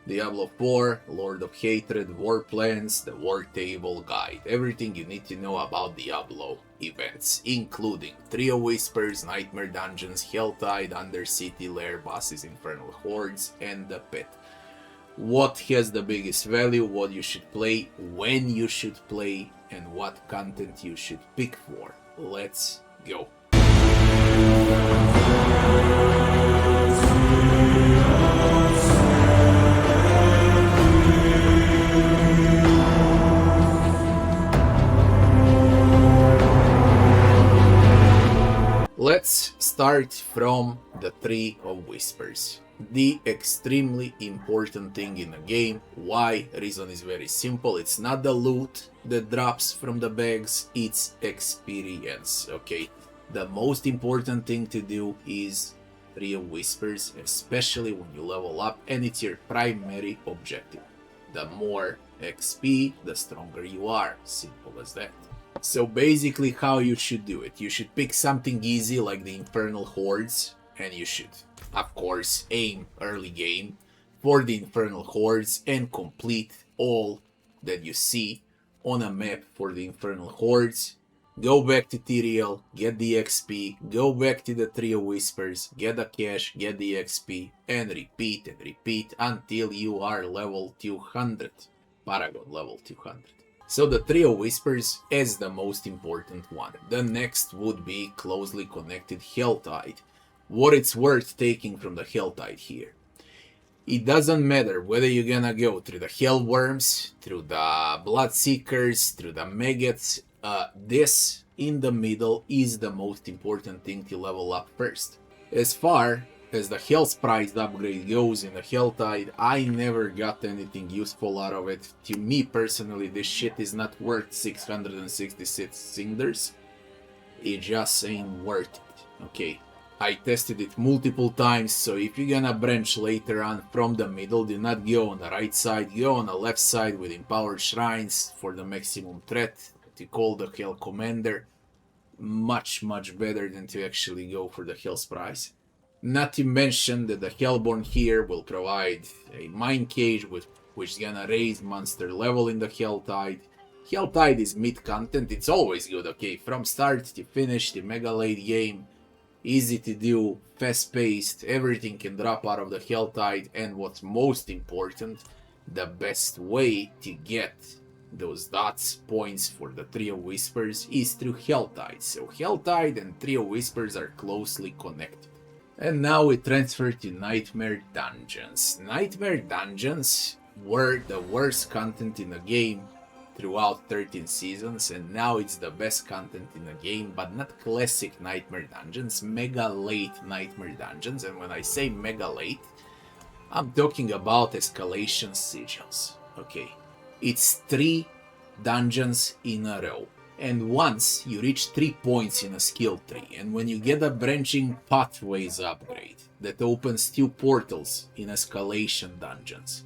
Diablo 4, Lord of Hatred, War Plans, the War Table Guide. Everything you need to know about Diablo events, including Trio Whispers, Nightmare Dungeons, Helltide, Undercity, Lair Bosses, Infernal Hordes, and the Pit. What has the biggest value, what you should play, when you should play, and what content you should pick for. Let's go. Let's start from the Tree of Whispers. The extremely important thing in the game. Why? Reason is very simple. It's not the loot that drops from the bags, it's experience, okay? The most important thing to do is Tree of Whispers, especially when you level up, and it's your primary objective. The more XP, the stronger you are. Simple as that. So basically how you should do it. You should pick something easy like the Infernal Hordes, and you should, of course, aim early game for the Infernal Hordes and complete all that you see on a map for the Infernal Hordes. Go back to TRL, get the XP, go back to the Trio Whispers, get the cash, get the XP, and repeat until you are level 200. Paragon level 200. So the Trio Whispers is the most important one. The next would be closely connected Helltide. What it's worth taking from the Helltide here. It doesn't matter whether you're gonna go through the Hellworms, through the Bloodseekers, through the Maggots. This in the middle is the most important thing to level up first. As far as the Hellsprice upgrade goes in the Helltide, I never got anything useful out of it. To me personally, this shit is not worth 666 cinders. It just ain't worth it, okay? I tested it multiple times, so if you're gonna branch later on from the middle, do not go on the right side, go on the left side with Empowered Shrines for the maximum threat, to call the Hell Commander. Much better than to actually go for the Hellsprice. Not to mention that the Hellborn here will provide a Mind Cage which is gonna raise monster level in the Helltide. Helltide is mid content, it's always good, okay? From start to finish, the mega late game, easy to do, fast paced, everything can drop out of the Helltide, and what's most important, the best way to get those dots, points for the Trio Whispers is through Helltide. So Helltide and Trio Whispers are closely connected. And now we transfer to Nightmare Dungeons. Nightmare Dungeons were the worst content in the game throughout 13 seasons, and now it's the best content in the game, but not classic Nightmare Dungeons, mega late Nightmare Dungeons. And when I say mega late, I'm talking about escalation sigils, okay? It's 3 dungeons in a row. And once you reach 3 points in a skill tree, and when you get a branching pathways upgrade that opens 2 portals in escalation dungeons,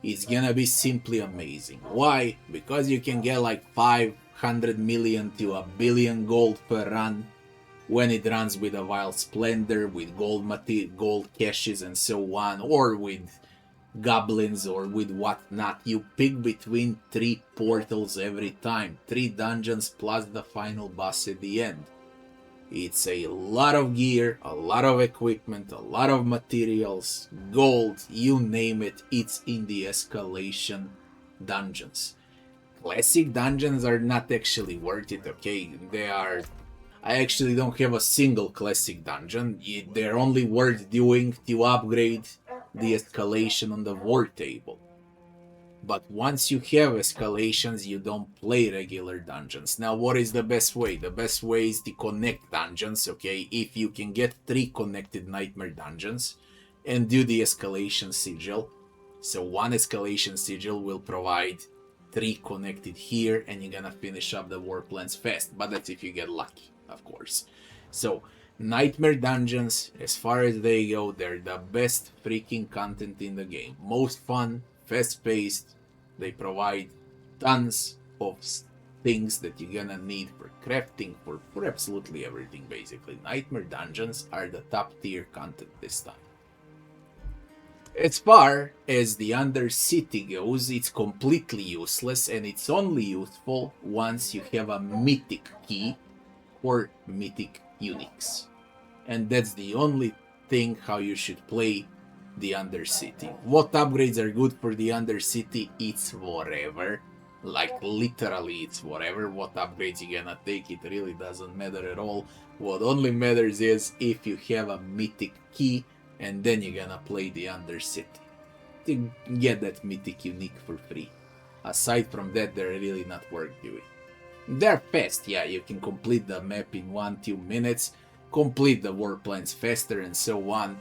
it's gonna be simply amazing. Why? Because you can get like 500 million to a billion gold per run when it runs with a Wild Splendor, with gold caches and so on, or with goblins or with whatnot. You pick between 3 portals every time, 3 dungeons plus the final boss at the end. It's a lot of gear, a lot of equipment, a lot of materials, gold, you name it, it's in the escalation dungeons. Classic dungeons are not actually worth it, okay? I actually don't have a single classic dungeon. They're only worth doing to upgrade the escalation on the war table. But once you have escalations, you don't play regular dungeons. Now, what is the best way? The best way is to connect dungeons, okay? If you can get 3 connected Nightmare Dungeons and do the escalation sigil. So 1 escalation sigil will provide 3 connected here, and you're gonna finish up the war plans fast. But that's if you get lucky, of course. So Nightmare Dungeons, as far as they go, they're the best freaking content in the game. Most fun, fast-paced, they provide tons of things that you're gonna need for crafting, for absolutely everything basically. Nightmare Dungeons are the top tier content this time. As far as the Undercity goes, it's completely useless and it's only useful once you have a mythic key or mythic uniques. And that's the only thing how you should play the Undercity. What upgrades are good for the Undercity? It's whatever. Like literally it's whatever. What upgrades you gonna take, it really doesn't matter at all. What only matters is if you have a mythic key and then you're gonna play the Undercity to get that mythic unique for free. Aside from that, they're really not worth doing. They're fast, yeah, you can complete the map in 1-2 minutes, complete the war plans faster and so on,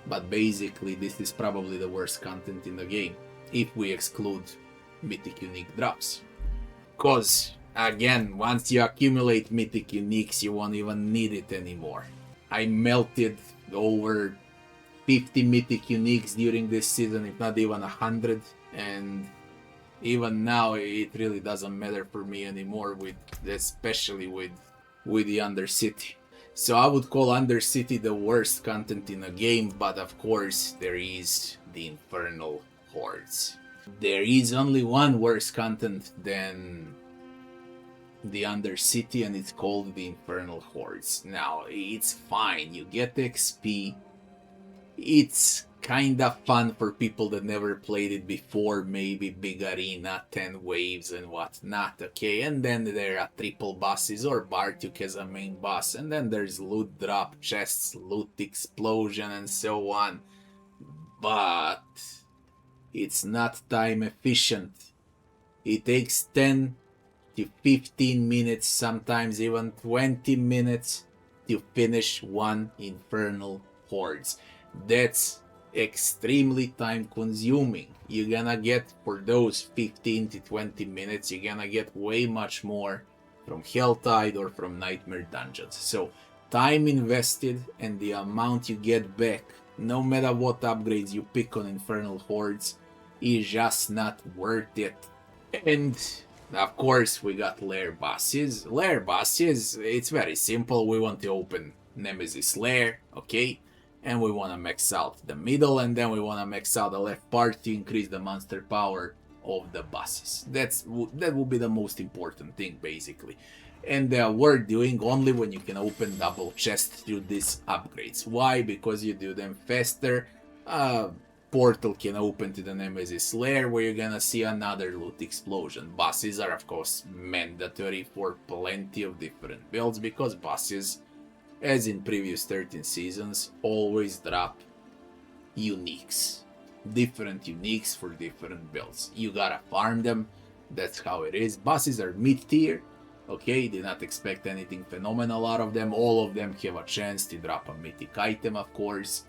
but basically this is probably the worst content in the game, if we exclude mythic unique drops. Cause, again, once you accumulate mythic uniques, you won't even need it anymore. I melted over 50 mythic uniques during this season, if not even 100, and even now it really doesn't matter for me anymore, with especially with the Undercity. So I would call Undercity the worst content in a game, but of course there is the Infernal Hordes. There is only one worse content than the Undercity, and it's called the Infernal Hordes. Now, it's fine, you get XP, it's kinda fun for people that never played it before, maybe big arena, 10 waves and whatnot, okay? And then there are triple bosses or Bartuk as a main boss, and then there's loot drop, chests, loot explosion, and so on. But it's not time efficient. It takes 10 to 15 minutes, sometimes even 20 minutes to finish one Infernal Hordes. That's extremely time consuming. You're gonna get, for those 15 to 20 minutes, you're gonna get way much more from Helltide or from Nightmare Dungeons. So time invested and the amount you get back, no matter what upgrades you pick on Infernal Hordes, is just not worth it. And of course we got Lair Bosses. Lair Bosses, it's very simple. We want to open Nemesis Lair, okay? And we want to max out the middle, and then we want to max out the left part to increase the monster power of the bosses. That will be the most important thing, basically. And we're doing only when you can open double chests through these upgrades. Why? Because you do them faster. Portal can open to the Nemesis Lair, where you're gonna see another loot explosion. Bosses are of course mandatory for plenty of different builds, because bosses, as in previous 13 seasons, always drop uniques. Different uniques for different builds. You gotta farm them, that's how it is. Bosses are mid-tier, okay? Do not expect anything phenomenal out of them. All of them have a chance to drop a mythic item, of course.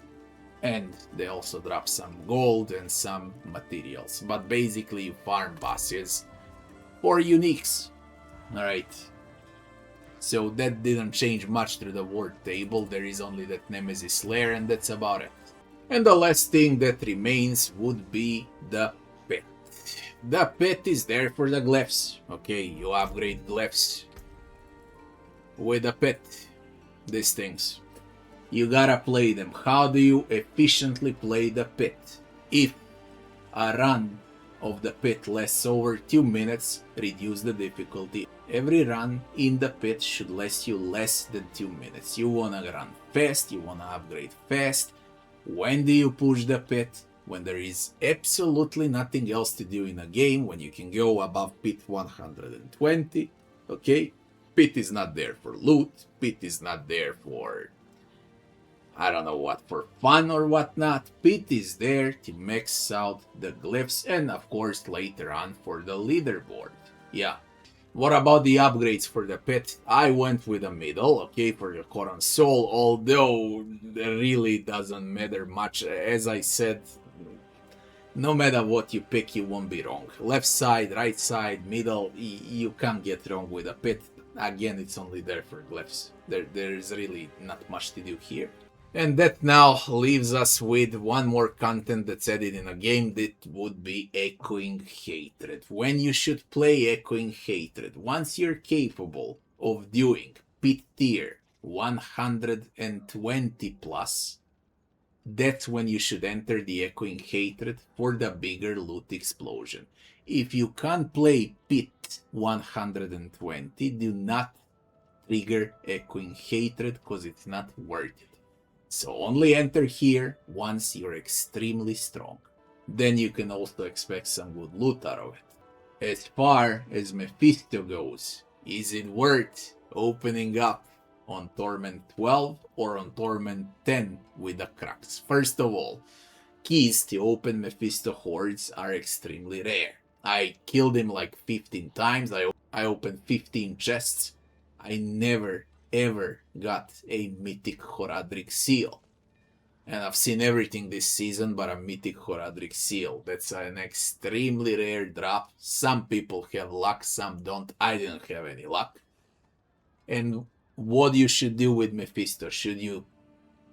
And they also drop some gold and some materials. But basically you farm bosses for uniques. Alright. So that didn't change much through the ward table. There is only that Nemesis Lair, and that's about it. And the last thing that remains would be the pet. The pet is there for the glyphs. Okay, you upgrade glyphs with the pet. These things. You gotta play them. How do you efficiently play the pit? If a run of the pit lasts over 2 minutes, reduce the difficulty. Every run in the pit should last you less than 2 minutes. You wanna run fast, you wanna upgrade fast. When do you push the pit? When there is absolutely nothing else to do in a game, when you can go above pit 120, okay? Pit is not there for loot, pit is not there for I don't know what, for fun or whatnot. Pit is there to max out the glyphs, and of course later on for the leaderboard. Yeah. What about the upgrades for the pit? I went with the middle, okay, for the Koran Soul, although it really doesn't matter much. As I said, no matter what you pick, you won't be wrong. Left side, right side, middle, you can't get wrong with a pit. Again, it's only there for glyphs. There's really not much to do here. And that now leaves us with one more content that's added in a game. That would be Echoing Hatred. When you should play Echoing Hatred, once you're capable of doing pit tier 120 plus, that's when you should enter the Echoing Hatred for the bigger loot explosion. If you can't play Pit 120, do not trigger Echoing Hatred because it's not worth it. So only enter here once you're extremely strong. Then you can also expect some good loot out of it. As far as Mephisto goes, is it worth opening up on Torment 12 or on Torment 10 with the cracks? First of all, keys to open Mephisto Hordes are extremely rare. I killed him like 15 times, I opened 15 chests. I never ever got a Mythic Horadric Seal. And I've seen everything this season but a Mythic Horadric Seal. That's an extremely rare drop. Some people have luck, some don't. I didn't have any luck. And what you should do with Mephisto? Should you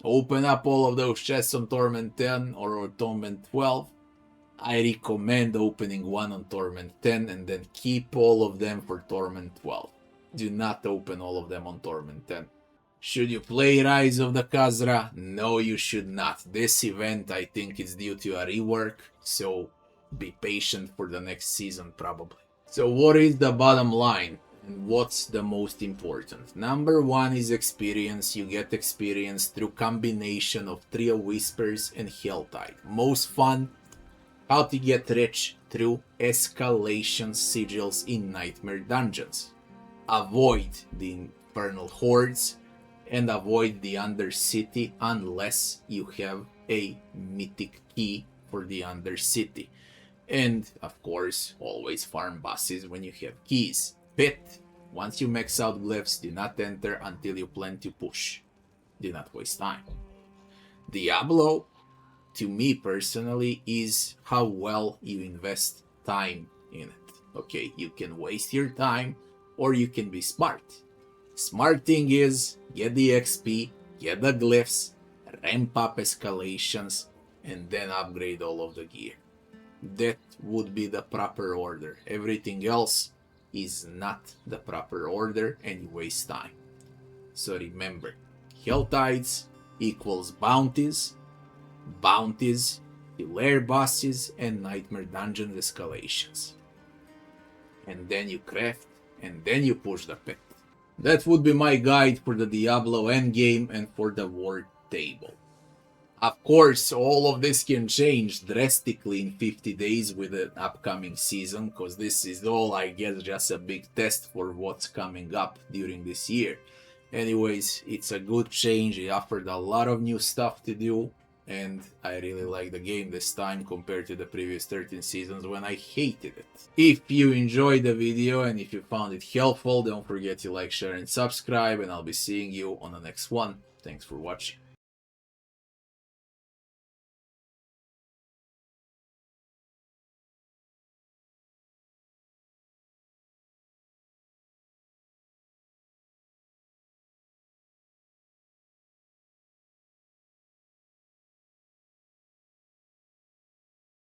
open up all of those chests on Torment 10 or on Torment 12? I recommend opening one on Torment 10 and then keep all of them for Torment 12. Do not open all of them on Torment 10. Should you play Rise of the Khazra? No, you should not. This event, I think, is due to a rework, so be patient for the next season, probably. So what is the bottom line? And what's the most important? Number one is experience. You get experience through combination of Trio Whispers and Helltide. Most fun, how to get rich through escalation sigils in Nightmare Dungeons. Avoid the Infernal Hordes and avoid the Undercity unless you have a mythic key for the Undercity. And of course, always farm bosses when you have keys. Pit, once you max out glyphs, do not enter until you plan to push. Do not waste time. Diablo, to me personally, is how well you invest time in it. Okay, you can waste your time or you can be smart. Smart thing is, get the XP, get the glyphs, ramp up escalations, and then upgrade all of the gear. That would be the proper order. Everything else is not the proper order and you waste time. So remember, Helltides equals bounties, bounties to Lair Bosses and Nightmare Dungeon escalations. And then you craft, and then you push the pit. That would be my guide for the Diablo endgame and for the war table. Of course, all of this can change drastically in 50 days with the upcoming season, because this is all, I guess, just a big test for what's coming up during this year. Anyways, it's a good change. It offered a lot of new stuff to do, and I really like the game this time compared to the previous 13 seasons when I hated it. If you enjoyed the video and if you found it helpful, don't forget to like, share and subscribe, and I'll be seeing you on the next one. Thanks for watching.